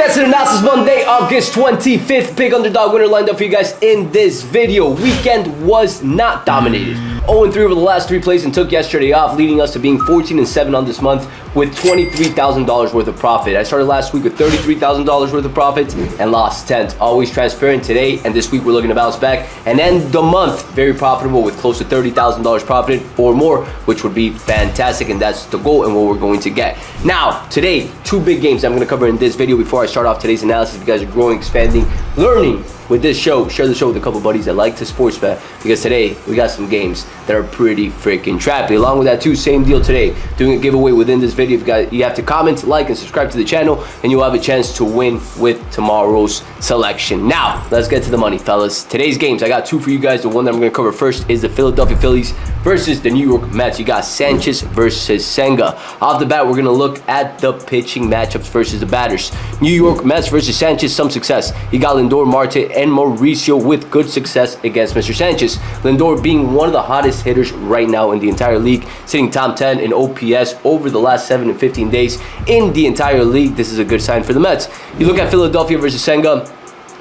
Fantastic Analysis Monday, August 25th. Big underdog winner lined up for you guys in this video. Weekend was not dominated. 0-3 over the last 3 plays and took yesterday off, leading us to being 14-7 on this month with $23,000 worth of profit. I started last week with $33,000 worth of profit and lost 10. Always transparent today, and this week we're looking to bounce back and end the month very profitable with close to $30,000 profit or more, which would be fantastic, and that's the goal and what we're going to get. Now, today, 2 big games I'm going to cover in this video before I start off today's analysis. If you guys are growing, expanding, learning with this show, share the show with a couple buddies that like to sports bet, because today we got some games that are pretty freaking trappy. Along with that too, same deal today, doing a giveaway within this video. You have to comment, like, and subscribe to the channel, and you'll have a chance to win with tomorrow's selection. Now, let's get to the money, fellas. Today's games, I got 2 for you guys. The one that I'm going to cover first is the Philadelphia Phillies versus the New York Mets. You got Sanchez versus Senga. Off the bat, we're going to look at the pitching matchups versus the batters. New York Mets versus Sanchez, some success. You got Lindor, Marte, and Mauricio with good success against Mr. Sanchez. Lindor being one of the hottest hitters right now in the entire league, sitting top 10 in OPS over the last 7 and 15 days in the entire league. This is a good sign for the Mets. You look at Philadelphia versus Senga,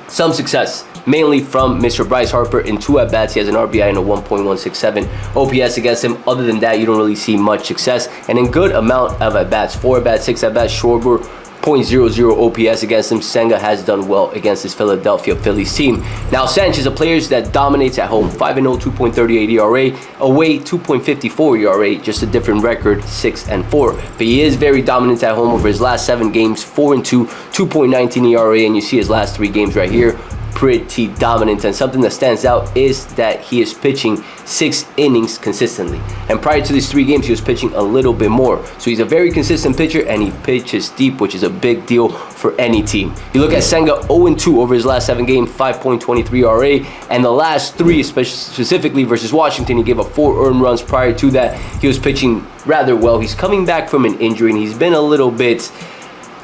some success, mainly from Mr. Bryce Harper. In 2 at-bats, he has an RBI and a 1.167 OPS against him. Other than that, you don't really see much success. And in good amount of at-bats, 4 at-bats, 6 at-bats, Schwarber, 0.00 OPS against him. Senga has done well against this Philadelphia Phillies team. Now, Sanchez, a player that dominates at home, 5-0, 2.38 ERA, away 2.54 ERA, just a different record, 6-4. But he is very dominant at home over his last 7 games, 4-2, 2.19 ERA, and you see his last 3 games right here, pretty dominant. And something that stands out is that he is pitching 6 innings consistently, and prior to these 3 games he was pitching a little bit more. So he's a very consistent pitcher, and he pitches deep, which is a big deal for any team. You look at Senga, 0-2 over his last 7 games, 5.23 ERA, and the last 3, specifically versus Washington, he gave up 4 earned runs. Prior to that, he was pitching rather well. He's coming back from an injury, and he's been a little bit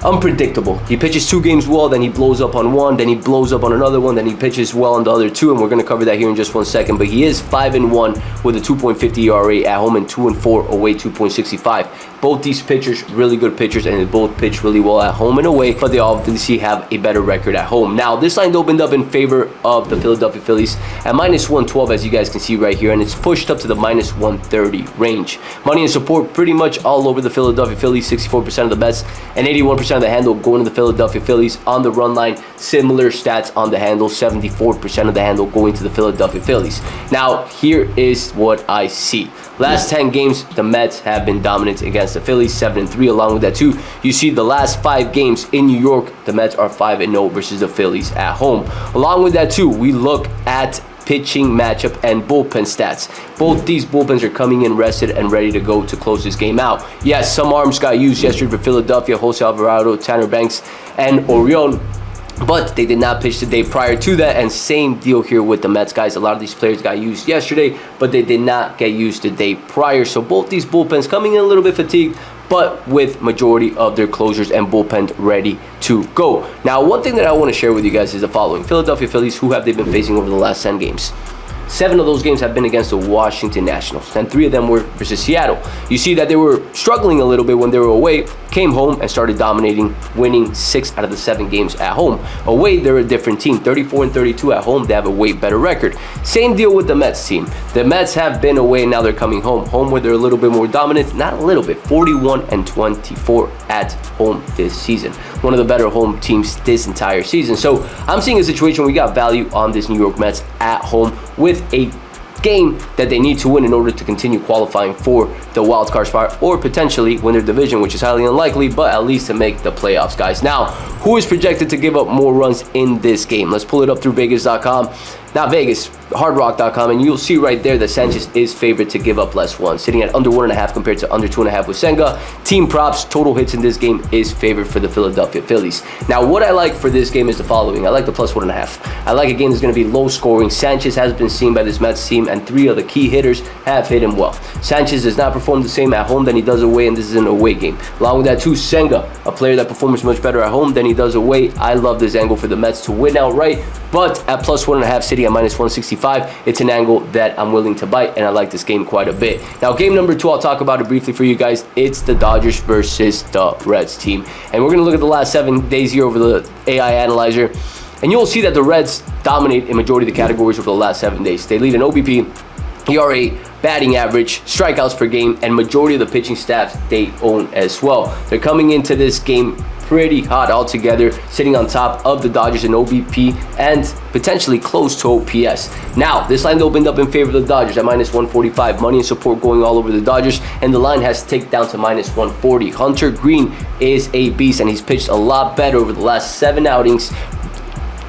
unpredictable. He pitches 2 games well, then he blows up on 1, then he blows up on another one, then he pitches well on the other 2, and we're going to cover that here in just 1 second. But he is 5-1 with a 2.50 ERA at home and 2-4 away, 2.65. Both these pitchers, really good pitchers, and they both pitch really well at home and away, but they obviously have a better record at home. Now, this line opened up in favor of the Philadelphia Phillies at -112, as you guys can see right here, and it's pushed up to the -130 range. Money and support pretty much all over the Philadelphia Phillies, 64% of the bets and 81% of the handle going to the Philadelphia Phillies. On the run line, similar stats on the handle, 74% of the handle going to the Philadelphia Phillies. Now, here is what I see. Last 10 games, the Mets have been dominant against the Phillies, 7-3. Along with that too, you see the last 5 games in New York, the Mets are 5-0 versus the Phillies at home. Along with that too, we look at pitching matchup and bullpen stats. Both these bullpens are coming in rested and ready to go to close this game out. Yes, some arms got used yesterday for Philadelphia, Jose Alvarado, Tanner Banks, and Orion, but they did not pitch the day prior to that. And same deal here with the Mets, guys. A lot of these players got used yesterday, but they did not get used the day prior. So both these bullpens coming in a little bit fatigued, but with majority of their closers and bullpen ready to go. Now, one thing that I want to share with you guys is the following. Philadelphia Phillies, who have they been facing over the last 10 games? 7 of those games have been against the Washington Nationals, and 3 of them were versus Seattle. You see that they were struggling a little bit when they were away, came home and started dominating, winning 6 out of the 7 games at home. Away, they're a different team, 34-32 at home. They have a way better record. Same deal with the Mets team. The Mets have been away, and now they're coming home. Home where they're a little bit more dominant, not a little bit, 41-24 at home this season. One of the better home teams this entire season. So I'm seeing a situation where we got value on this New York Mets at home with a game that they need to win in order to continue qualifying for the wild card spot, or potentially win their division, which is highly unlikely, but at least to make the playoffs, guys. Now, who is projected to give up more runs in this game? Let's pull it up through Vegas.com. Not Vegas, HardRock.com, and you'll see right there that Sanchez is favored to give up less runs, sitting at under 1.5 compared to under 2.5 with Senga. Team props, total hits in this game is favored for the Philadelphia Phillies. Now, what I like for this game is the following. I like the +1.5. I like a game that's going to be low scoring. Sanchez has been seen by this Mets team, and 3 of the key hitters have hit him well. Sanchez does not perform the same at home than he does away, and this is an away game. Along with that too, Senga, a player that performs much better at home than he does away. I love this angle for the Mets to win outright, but at +1.5, sitting slightly at minus 165. It's an angle that I'm willing to bite, and I like this game quite a bit. Now, game number 2, I'll talk about it briefly for you guys. It's the Dodgers versus the Reds team. And we're going to look at the last 7 days here over the AI analyzer. And you'll see that the Reds dominate in majority of the categories over the last 7 days. They lead in OBP, ERA, batting average, strikeouts per game, and majority of the pitching staffs they own as well. They're coming into this game pretty hot altogether, sitting on top of the Dodgers in OBP and potentially close to OPS. Now, this line opened up in favor of the Dodgers at minus 145. Money and support going all over the Dodgers, and the line has ticked down to minus 140. Hunter Green is a beast, and he's pitched a lot better over the last 7 outings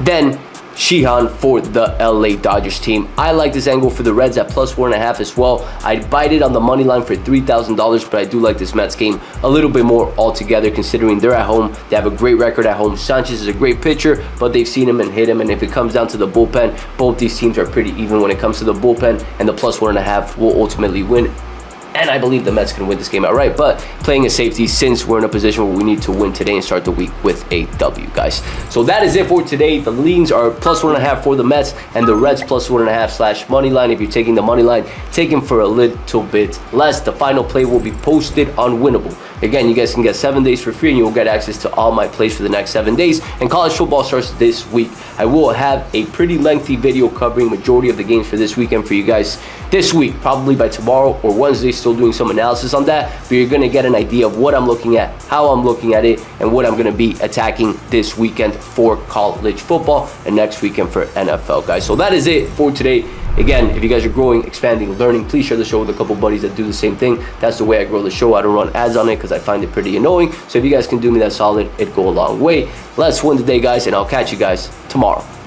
than Sheehan for the LA Dodgers team. I like this angle for the Reds at plus 1.5 as well. I'd bite it on the money line for $3,000, but I do like this Mets game a little bit more altogether, considering they're at home. They have a great record at home. Sanchez is a great pitcher, but they've seen him and hit him, and if it comes down to the bullpen, both these teams are pretty even when it comes to the bullpen, and the plus 1.5 will ultimately win. And I believe the Mets can win this game outright, but playing a safety since we're in a position where we need to win today and start the week with a W, guys. So that is it for today. The leans are plus 1.5 for the Mets and the Reds plus 1.5 / money line. If you're taking the money line, take him for a little bit less. The final play will be posted on Winnable. Again, you guys can get 7 days for free, and you will get access to all my plays for the next 7 days. And college football starts this week. I will have a pretty lengthy video covering majority of the games for this weekend for you guys this week, probably by tomorrow or Wednesday. Still doing some analysis on that, but you're going to get an idea of what I'm looking at, how I'm looking at it, and what I'm going to be attacking this weekend for college football and next weekend for NFL, guys. So that is it for today. Again, if you guys are growing, expanding, learning, please share the show with a couple buddies that do the same thing. That's the way I grow the show. I don't run ads on it because I find it pretty annoying. So if you guys can do me that solid, it'd go a long way. Let's win today, guys, and I'll catch you guys tomorrow.